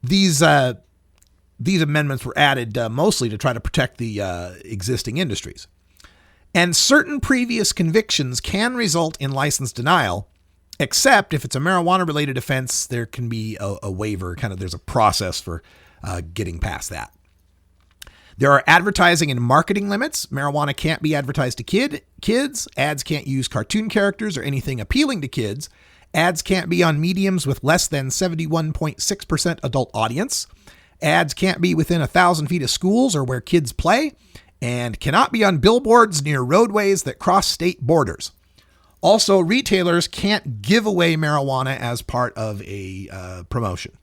These amendments were added mostly to try to protect the existing industries. And certain previous convictions can result in license denial, except if it's a marijuana-related offense, there can be a waiver. There's a process for getting past that. There are advertising and marketing limits. Marijuana can't be advertised to kids. Ads can't use cartoon characters or anything appealing to kids. Ads can't be on mediums with less than 71.6% adult audience. Ads can't be within 1,000 feet of schools or where kids play, and cannot be on billboards near roadways that cross state borders. Also, retailers can't give away marijuana as part of a promotion.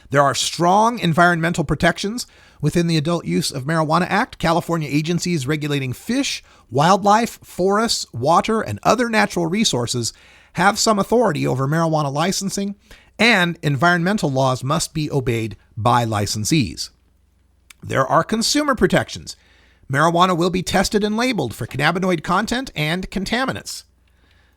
There are strong environmental protections within the Adult Use of Marijuana Act. California agencies regulating fish, wildlife, forests, water, and other natural resources have some authority over marijuana licensing, and environmental laws must be obeyed by licensees. There are consumer protections. Marijuana will be tested and labeled for cannabinoid content and contaminants.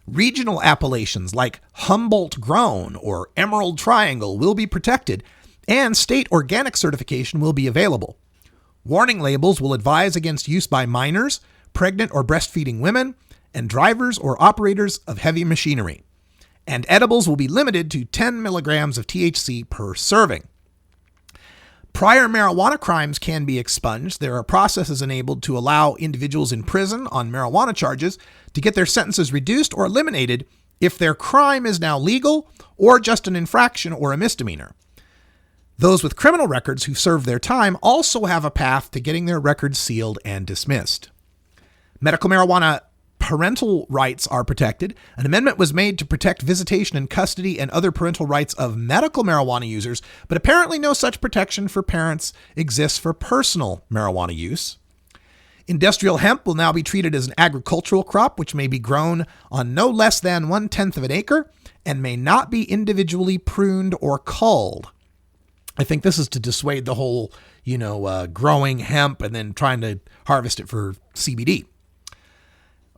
Regional appellations like Humboldt Grown or Emerald Triangle will be protected, and state organic certification will be available. Warning labels will advise against use by minors, pregnant or breastfeeding women, and drivers or operators of heavy machinery. And edibles will be limited to 10 milligrams of THC per serving. Prior marijuana crimes can be expunged. There are processes enabled to allow individuals in prison on marijuana charges to get their sentences reduced or eliminated if their crime is now legal or just an infraction or a misdemeanor. Those with criminal records who served their time also have a path to getting their records sealed and dismissed. Medical marijuana parental rights are protected. An amendment was made to protect visitation and custody and other parental rights of medical marijuana users, but apparently no such protection for parents exists for personal marijuana use. Industrial hemp will now be treated as an agricultural crop, which may be grown on no less than 1/10 of an acre and may not be individually pruned or culled. I think this is to dissuade the whole, growing hemp and then trying to harvest it for CBD.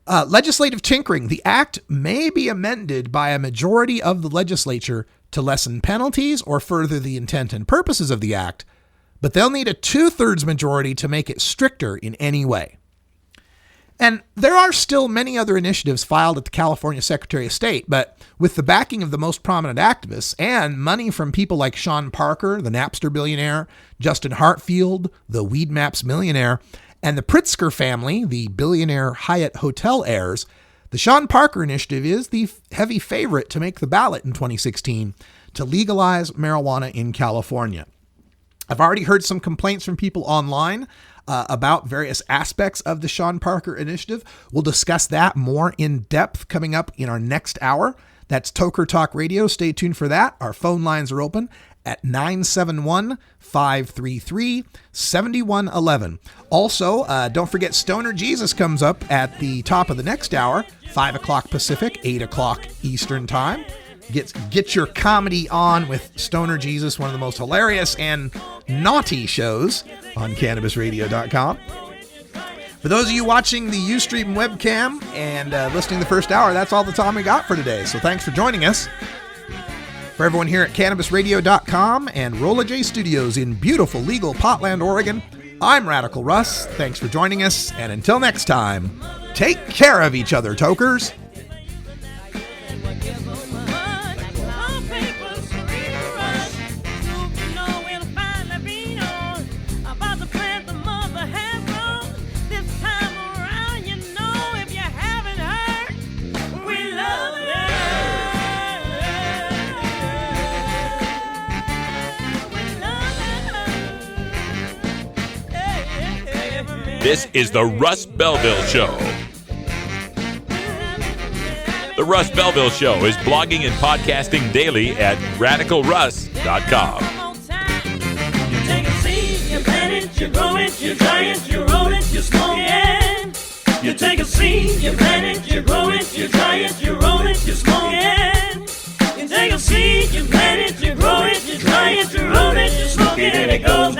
Legislative tinkering. The act may be amended by a majority of the legislature to lessen penalties or further the intent and purposes of the act, but they'll need a 2/3 majority to make it stricter in any way. And there are still many other initiatives filed at the California Secretary of State, but with the backing of the most prominent activists and money from people like Sean Parker, the Napster billionaire, Justin Hartfield, the Weed Maps millionaire, and the Pritzker family, the billionaire Hyatt Hotel heirs, the Sean Parker Initiative is the heavy favorite to make the ballot in 2016 to legalize marijuana in California. I've already heard some complaints from people online about various aspects of the Sean Parker Initiative. We'll discuss that more in depth coming up in our next hour. That's Toker Talk Radio. Stay tuned for that. Our phone lines are open at 971-533-7111. Also, don't forget Stoner Jesus comes up at the top of the next hour, 5 o'clock Pacific, 8 o'clock Eastern Time. Get your comedy on with Stoner Jesus, one of the most hilarious and naughty shows on CannabisRadio.com. For those of you watching the Ustream webcam and listening to the first hour, that's all the time we got for today. So thanks for joining us. For everyone here at CannabisRadio.com and Rolla J Studios in beautiful legal Potland, Oregon, I'm Radical Russ. Thanks for joining us, and until next time, take care of each other, tokers. This is the Russ Belville Show. The Russ Belville Show is blogging and podcasting daily at RadicalRuss.com. You take a seed, you plant it, you grow it, you dry it, you roll it, you smoke it. You take a seed, you plant it, you grow it, you dry it, you roll it, you smoke it. You take a seed, you plant it, you grow it, you dry it, you roll it, you smoke it, and it goes down.